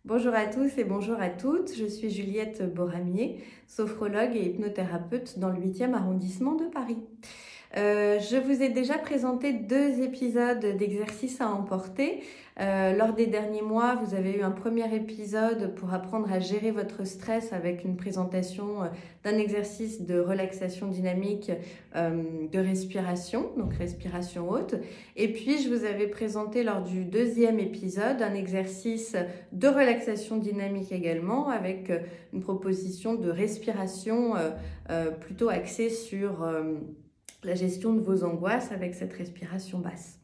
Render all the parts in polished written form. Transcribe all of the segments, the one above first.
Bonjour à tous et bonjour à toutes, je suis Juliette Boramier, sophrologue et hypnothérapeute dans le 8e arrondissement de Paris. Je vous ai déjà présenté 2 épisodes d'exercices à emporter. Lors des derniers mois, vous avez eu un premier épisode pour apprendre à gérer votre stress avec une présentation d'un exercice de relaxation dynamique de respiration, donc respiration haute. Et puis, je vous avais présenté lors du 2e épisode un exercice de relaxation dynamique également avec une proposition de respiration plutôt axée sur la gestion de vos angoisses avec cette respiration basse.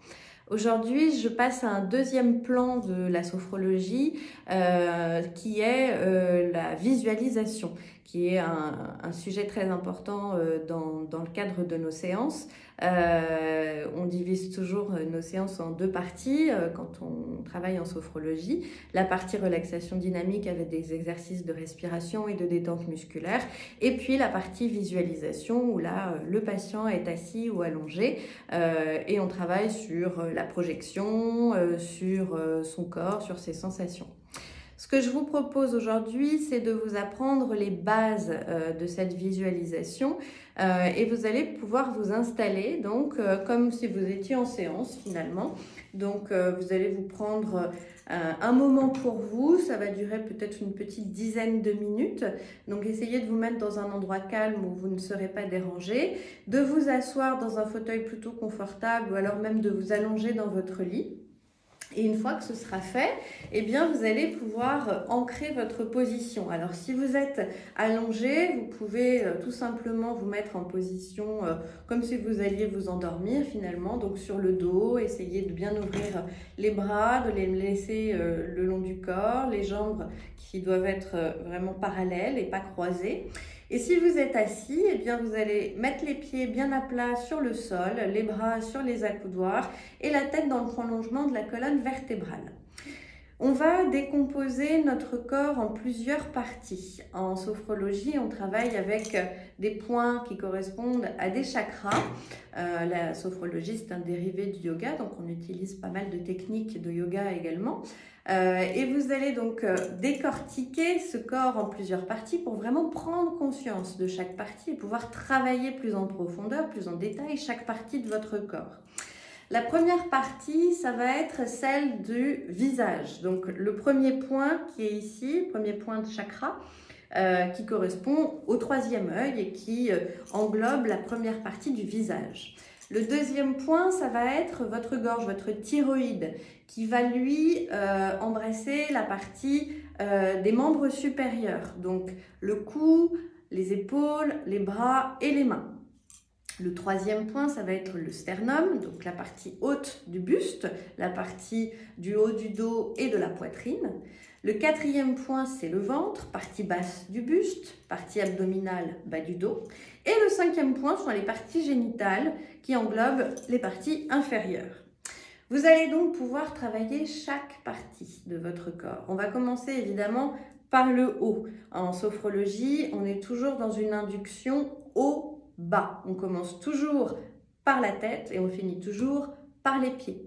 Aujourd'hui, je passe à un deuxième plan de la sophrologie qui est la visualisation, qui est un sujet très important dans le cadre de nos séances. On divise toujours nos séances en 2 parties quand on travaille en sophrologie. La partie relaxation dynamique avec des exercices de respiration et de détente musculaire. Et puis la partie visualisation où là, le patient est assis ou allongé et on travaille sur la projection, sur son corps, sur ses sensations. Ce que je vous propose aujourd'hui, c'est de vous apprendre les bases de cette visualisation et vous allez pouvoir vous installer donc comme si vous étiez en séance finalement. Donc vous allez vous prendre un moment pour vous, ça va durer peut-être une petite dizaine de minutes. Donc essayez de vous mettre dans un endroit calme où vous ne serez pas dérangé, de vous asseoir dans un fauteuil plutôt confortable ou alors même de vous allonger dans votre lit. Et une fois que ce sera fait, eh bien, vous allez pouvoir ancrer votre position. Alors, si vous êtes allongé, vous pouvez tout simplement vous mettre en position comme si vous alliez vous endormir finalement. Donc, sur le dos, essayez de bien ouvrir les bras, de les laisser le long du corps, les jambes qui doivent être vraiment parallèles et pas croisées. Et si vous êtes assis, eh bien, vous allez mettre les pieds bien à plat sur le sol, les bras sur les accoudoirs et la tête dans le prolongement de la colonne vertébrale. On va décomposer notre corps en plusieurs parties. En sophrologie, on travaille avec des points qui correspondent à des chakras. La sophrologie, c'est un dérivé du yoga, donc on utilise pas mal de techniques de yoga également. Et vous allez donc décortiquer ce corps en plusieurs parties pour vraiment prendre conscience de chaque partie et pouvoir travailler plus en profondeur, plus en détail chaque partie de votre corps. La première partie, ça va être celle du visage. Donc le premier point qui est ici, premier point de chakra, qui correspond au 3e œil et qui englobe la première partie du visage. Le deuxième point, ça va être votre gorge, votre thyroïde, qui va lui embrasser la partie des membres supérieurs, donc le cou, les épaules, les bras et les mains. Le 3e point, ça va être le sternum, donc la partie haute du buste, la partie du haut du dos et de la poitrine. Le 4e point, c'est le ventre, partie basse du buste, partie abdominale, bas du dos. Et le 5e point sont les parties génitales qui englobent les parties inférieures. Vous allez donc pouvoir travailler chaque partie de votre corps. On va commencer évidemment par le haut. En sophrologie, on est toujours dans une induction haut-bas. On commence toujours par la tête et on finit toujours par les pieds.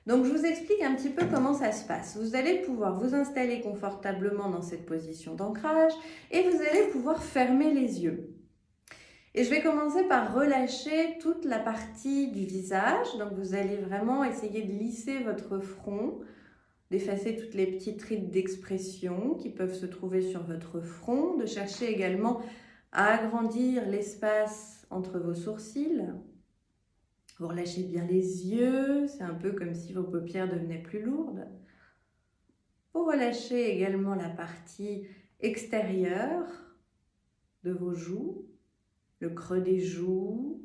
Donc je vous explique un petit peu comment ça se passe. Vous allez pouvoir vous installer confortablement dans cette position d'ancrage et vous allez pouvoir fermer les yeux. Et je vais commencer par relâcher toute la partie du visage. Donc vous allez vraiment essayer de lisser votre front, d'effacer toutes les petites rides d'expression qui peuvent se trouver sur votre front, de chercher également à agrandir l'espace entre vos sourcils. Vous relâchez bien les yeux, c'est un peu comme si vos paupières devenaient plus lourdes. Vous relâchez également la partie extérieure de vos joues, le creux des joues,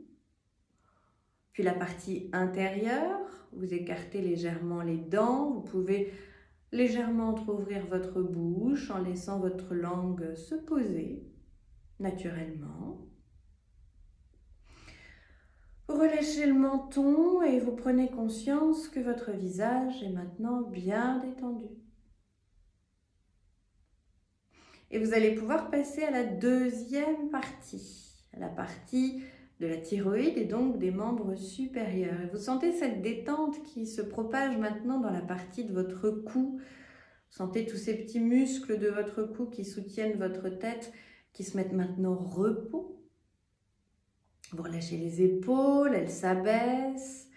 puis la partie intérieure, vous écartez légèrement les dents, vous pouvez légèrement entrouvrir votre bouche en laissant votre langue se poser naturellement. Vous relâchez le menton et vous prenez conscience que votre visage est maintenant bien détendu. Et vous allez pouvoir passer à la 2e partie, à la partie de la thyroïde et donc des membres supérieurs. Et vous sentez cette détente qui se propage maintenant dans la partie de votre cou. Sentez tous ces petits muscles de votre cou qui soutiennent votre tête, qui se mettent maintenant au repos. Vous relâchez les épaules, elles s'abaissent.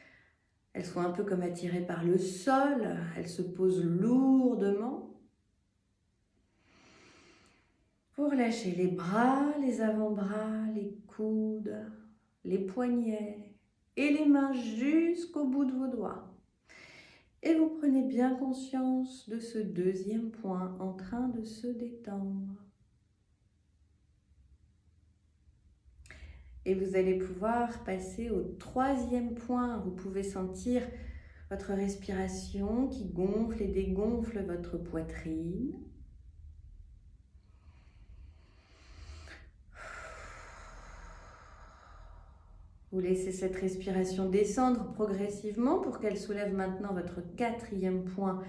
Elles sont un peu comme attirées par le sol. Elles se posent lourdement. Vous relâchez les bras, les avant-bras, les coudes, les poignets et les mains jusqu'au bout de vos doigts. Et vous prenez bien conscience de ce deuxième point en train de se détendre. Et vous allez pouvoir passer au troisième point. Vous pouvez sentir votre respiration qui gonfle et dégonfle votre poitrine. Vous laissez cette respiration descendre progressivement pour qu'elle soulève maintenant votre quatrième point,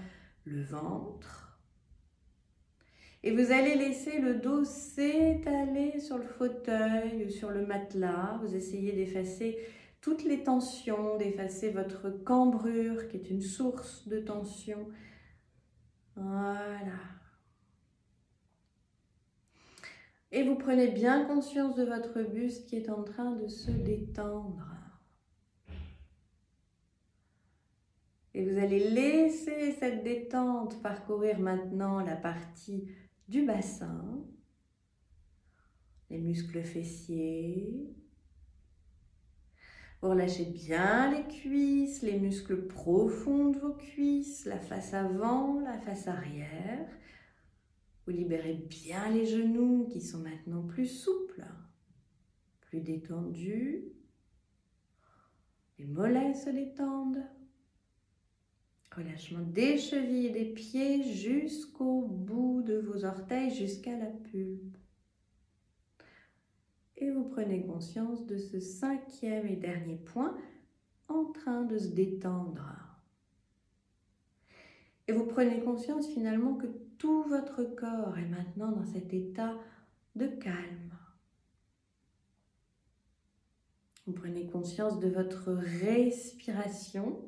le ventre. Et vous allez laisser le dos s'étaler sur le fauteuil ou sur le matelas. Vous essayez d'effacer toutes les tensions, d'effacer votre cambrure qui est une source de tension. Voilà. Et vous prenez bien conscience de votre buste qui est en train de se détendre. Et vous allez laisser cette détente parcourir maintenant la partie du bassin, les muscles fessiers. Vous relâchez bien les cuisses, les muscles profonds de vos cuisses, la face avant, la face arrière. Vous libérez bien les genoux qui sont maintenant plus souples, plus détendus. Les mollets se détendent. Relâchement des chevilles et des pieds jusqu'au bout de vos orteils, jusqu'à la pulpe. Et vous prenez conscience de ce cinquième et dernier point en train de se détendre. Et vous prenez conscience finalement que tout votre corps est maintenant dans cet état de calme. Vous prenez conscience de votre respiration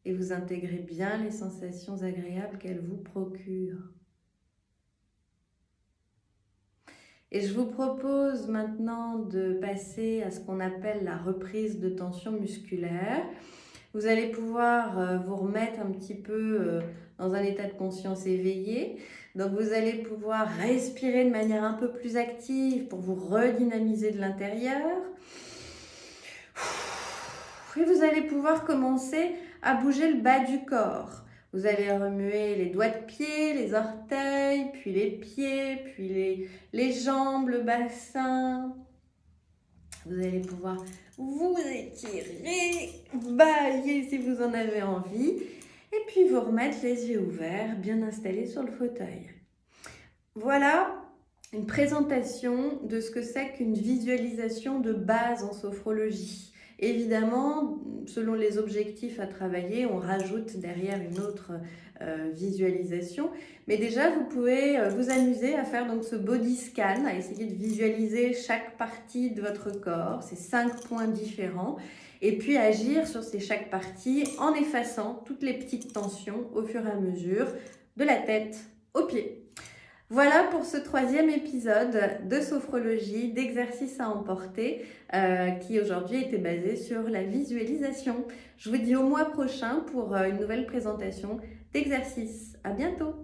et vous intégrez bien les sensations agréables qu'elle vous procure. Et je vous propose maintenant de passer à ce qu'on appelle la reprise de tension musculaire. Vous allez pouvoir vous remettre un petit peu dans un état de conscience éveillé. Donc vous allez pouvoir respirer de manière un peu plus active pour vous redynamiser de l'intérieur. Et vous allez pouvoir commencer à bouger le bas du corps. Vous allez remuer les doigts de pied, les orteils, puis les pieds, puis les jambes, le bassin. Vous allez pouvoir vous étirer, bailler si vous en avez envie. Et puis vous remettre les yeux ouverts, bien installés sur le fauteuil. Voilà une présentation de ce que c'est qu'une visualisation de base en sophrologie. Évidemment, selon les objectifs à travailler, on rajoute derrière une autre visualisation. Mais déjà, vous pouvez vous amuser à faire donc ce body scan, à essayer de visualiser chaque partie de votre corps, ces 5 points différents, et puis agir sur chaque partie en effaçant toutes les petites tensions au fur et à mesure, de la tête aux pieds. Voilà pour ce 3e épisode de sophrologie, d'exercices à emporter, qui aujourd'hui était basé sur la visualisation. Je vous dis au mois prochain pour une nouvelle présentation d'exercices. À bientôt!